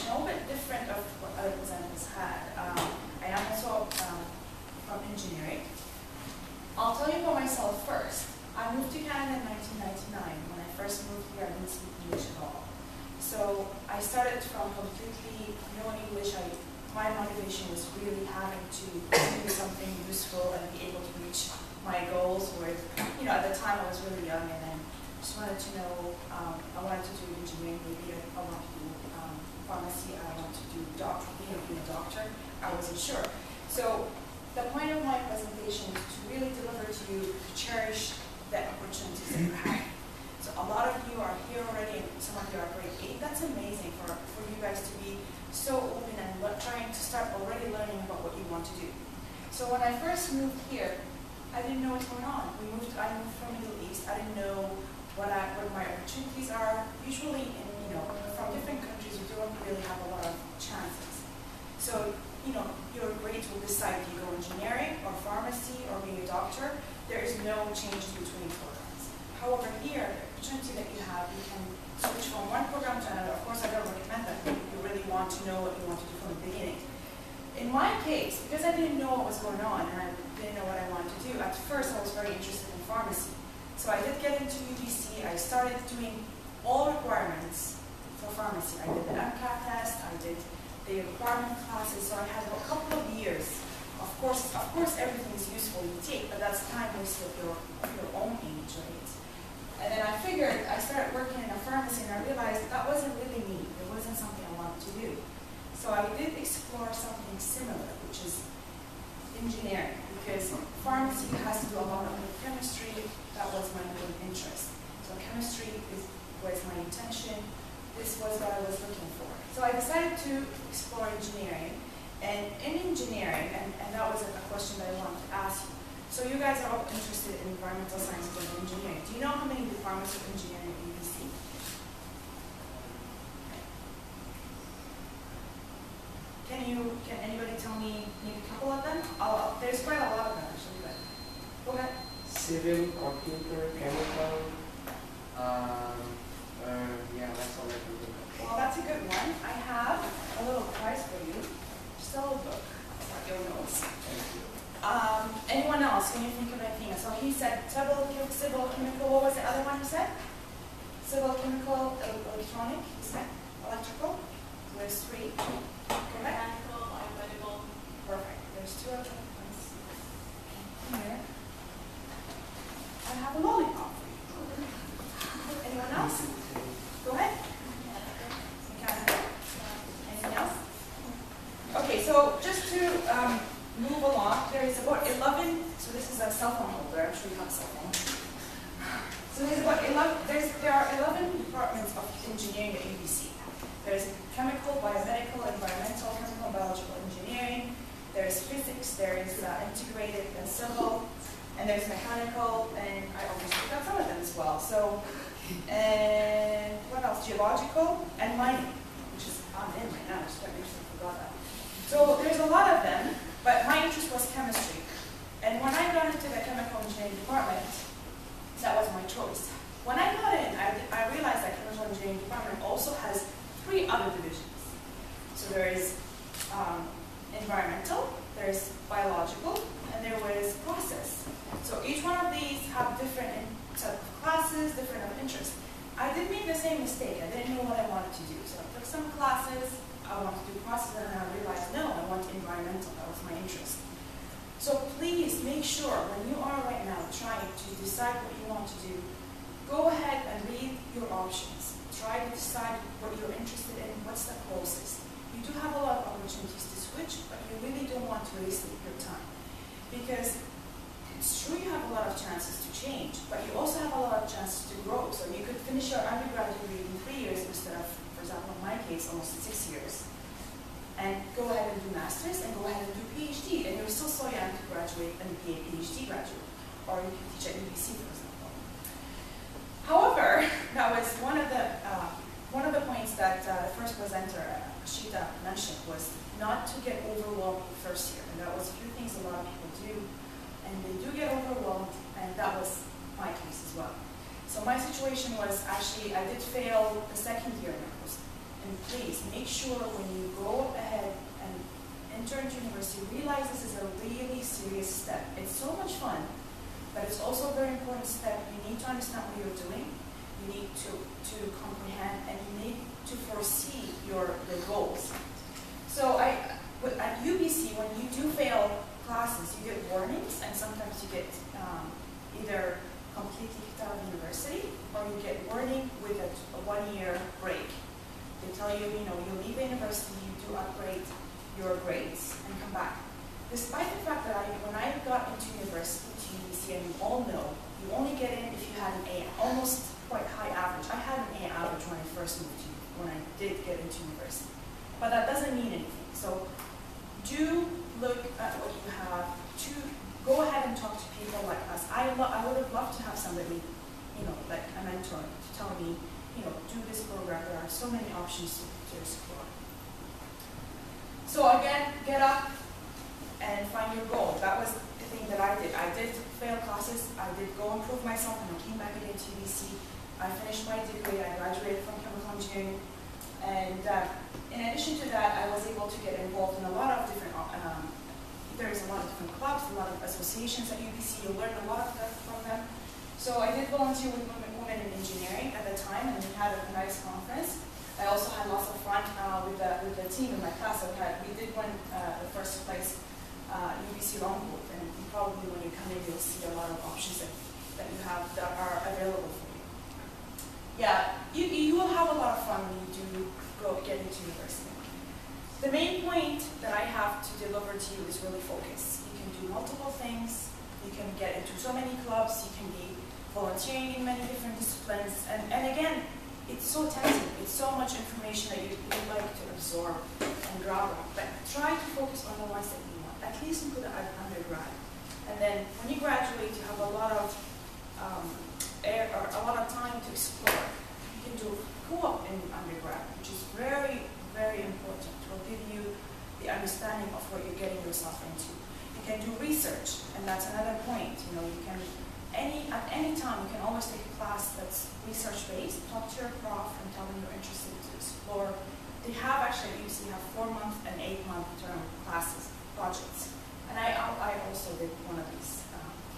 presentation, a little bit different of what other presenters had. I am also from engineering. I'll tell you about myself first. I moved to Canada in 1999. When I first moved here, I didn't speak English at all. So I started from completely no English. My motivation was really having to do something useful and be able to reach my goals. With, at the time I was really young, and I just wanted to know, I wanted to do engineering, maybe I want to do pharmacy, I want to do doctor, being a doctor. I wasn't sure. So the point of my presentation is to really deliver to you, to cherish the opportunities that you have. So a lot of you are here already, and some of you are grade 8. That's amazing for you guys to be so open and trying to start already learning about what you want to do. So when I first moved here, I didn't know what's going on. I moved from Middle East. I didn't know what my opportunities are. Usually, from different countries, you don't really have a lot of chances. So, your grades will decide if you go engineering or pharmacy or being a doctor. There is no change between programs. However, here, the opportunity that you have, you can switch from one program to another. Of course, I don't recommend that if you really want to know what you want to do from the beginning. In my case, because I didn't know what was going on and I didn't know what I wanted to do, at first I was very interested in pharmacy. So I did get into UBC. I started doing all requirements for pharmacy. I did the MCAT test, I did the requirement classes, so I had a couple of years. Of course, everything is useful you take, but that's time wasted of your own age, right? And then I started working in a pharmacy, and I realized that wasn't really me. It wasn't something I wanted to do. So I did explore something similar, which is engineering, because pharmacy has to do a lot of chemistry. That was my main interest. So chemistry was my intention. This was what I was looking for. So I decided to explore engineering. And in engineering, and that was a question that I wanted to ask you. So you guys are all interested in environmental sciences and engineering. Do you know how many departments of engineering at UBC? Can anybody tell me maybe a couple of them? There's quite a lot of them actually, but go ahead. Civil, computer, chemical, yeah, that's all I can think of. Well, that's a good one. I have a little prize for you. Just a little book. Your notes. Thank you. Anyone else? Can you think of anything? So he said civil, chemical. What was the other one you said? Civil, chemical, electronic. He said electrical. So there's 3. Correct. Mechanical, biomedical. Perfect. There's 2 electronic ones. Here. I have a lollipop for you. Anyone else? Go ahead. Mechanical. Anything else? Okay, so just to move along, there is about 11, so this is a cell phone holder, I'm sure you have a cell phone. So there's about 11, there are 11 departments of engineering at UBC. There's chemical, biomedical, environmental, chemical, biological engineering, there's physics, there is integrated and civil, and there's mechanical, and I almost forgot some of them as well. So, and what else? Geological and mining, which is I'm in right now, just quite interesting, I forgot that. So there's a lot of them, but my interest was chemistry. And when I got into the chemical engineering department, that was my choice. When I got in, I realized that chemical engineering department also has 3 other divisions. So there is environmental, there's biological, and there was process. So each one of these have different set of classes, different of interest. I did make the same mistake. I didn't know what I wanted to do. So I took some classes, I want to do process, and I realized, no, I want environmental. That was my interest. So please make sure when you are right now trying to decide what you want to do, go ahead and read your options. Try to decide what you're interested in, what's the closest. You do have a lot of opportunities to switch, but you really don't want to waste your time. Because it's true you have a lot of chances to change, but you also have a lot of chances to grow. So you could finish your undergraduate degree in 3 years instead of, for example, in my case, almost 6 years. And go ahead and do masters and go ahead and do PhD. And you're still so young to graduate and be a PhD graduate. Or you can teach at UBC, for example. However, that was one of the points that the first presenter, Ashita, mentioned, was not to get overwhelmed the first year. And that was a few things a lot of people do. And they do get overwhelmed, and that was my case as well. So my situation was actually, I did fail the second year in my And please make sure when you go ahead and enter into university, realize this is a really serious step. It's so much fun, but it's also a very important step. You need to understand what you're doing. You need to comprehend, and you need to foresee your goals. So at UBC, when you do fail classes, you get warnings, and sometimes you get either completely kicked out of university, or you get warning with a 1-year break. They tell you, you leave the university, you do upgrade your grades, and come back. Despite the fact that when I got into university, to UBC, and you all know, you only get in if you had an A, almost quite high average. I had an A average when I first moved to, when I did get into university. But that doesn't mean anything. So do look at what you have, to go ahead and talk to people like us. I would have loved to have somebody, like a mentor, to tell me, do this program. There are so many options to explore. So again, get up and find your goal. That was the thing that I did. I did fail classes. I did go improve myself, and I came back again to UBC. I finished my degree. I graduated from chemical engineering. And in addition to that, I was able to get involved in a lot of different, there's a lot of different clubs, a lot of associations at UBC. You learn a lot from them. So I did volunteer with women in engineering at the time, and we had a nice conference. I also had lots of fun with the team in my class. We did win the first place UBC long group, and probably when you come in, you'll see a lot of options that you have that are available for you. Yeah, you will have a lot of fun when you do get into university. The main point that I have to deliver to you is really focus. You can do multiple things. You can get into so many clubs. You can be volunteering in many different disciplines. And again, it's so tempting. It's so much information that you'd like to absorb and grab on. But try to focus on the ones that you want, at least into the undergrad. And then when you graduate, you have a lot of time to explore. You can do co-op in undergrad, which is very, very important. It will give you the understanding of what you're getting yourself into. You can do research, and that's another point. You can at any time you can always take a class that's research-based. Talk to your prof and tell them you're interested to explore. They have actually at UC have 4-month and 8-month term classes, projects, and I also did one of these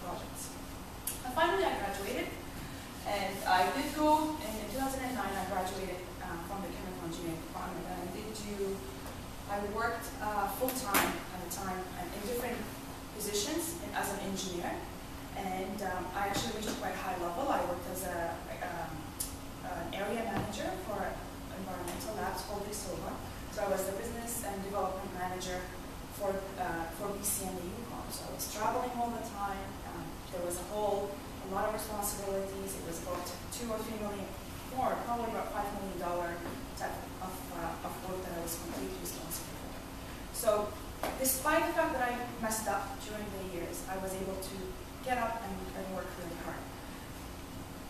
projects. And finally, I graduated. And I did go, in 2009, I graduated from the chemical engineering department, and I worked full-time at the time in different positions as an engineer, and I actually reached a quite high level. I worked as an area manager for environmental labs called ESEMP. So I was the business and development manager for BC and the Yukon. So I was traveling all the time. There was a lot of responsibilities. It was about $2 or $3 million, more, probably about $5 million type of work that I was completely responsible for. So despite the fact that I messed up during the years, I was able to get up and work really hard.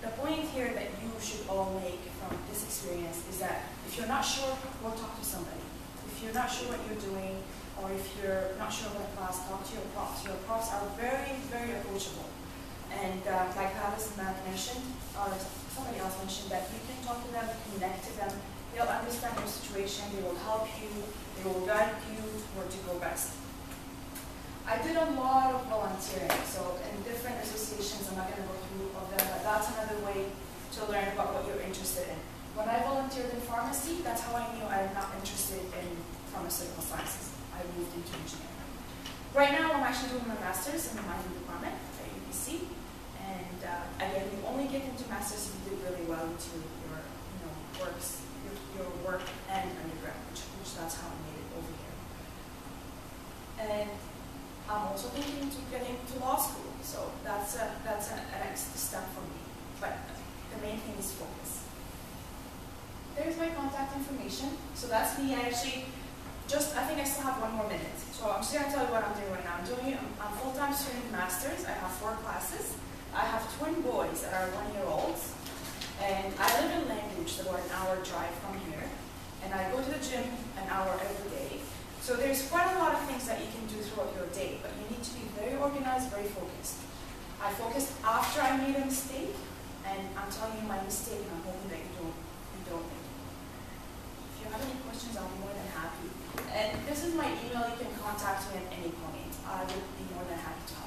The point here that you should all make from this experience is that if you're not sure, go talk to somebody. If you're not sure what you're doing, or if you're not sure what class, talk to your profs. Your profs are very, very approachable. And like Alice and Matt mentioned, or somebody else mentioned, that you can talk to them, connect to them. They'll understand your situation. They will help you. They will guide you to where to go best. I did a lot of volunteering, so in different associations. I'm not going to go through all of them, but that's another way to learn about what you're interested in. When I volunteered in pharmacy, that's how I knew I'm not interested in pharmaceutical sciences. I moved into engineering. Right now, I'm actually doing my master's in the mining department at UBC. And again, you only get into masters if you did really well into your work and undergrad, which that's how I made it over here. And I'm also thinking to getting to law school, so that's a next step for me. But the main thing is focus. There's my contact information. So that's me. I think I still have 1 more minute. So I'm just going to tell you what I'm doing right now. I'm full-time student masters. I have 4 classes. I have twin boys that are 1-year-olds, and I live in Language, about an hour drive from here, and I go to the gym an hour every day. So there's quite a lot of things that you can do throughout your day, but you need to be very organized, very focused. I focused after I made a mistake, and I'm telling you my mistake, and I'm hoping that you don't make it. If you is my email. You can contact me at any point. I would be more than happy to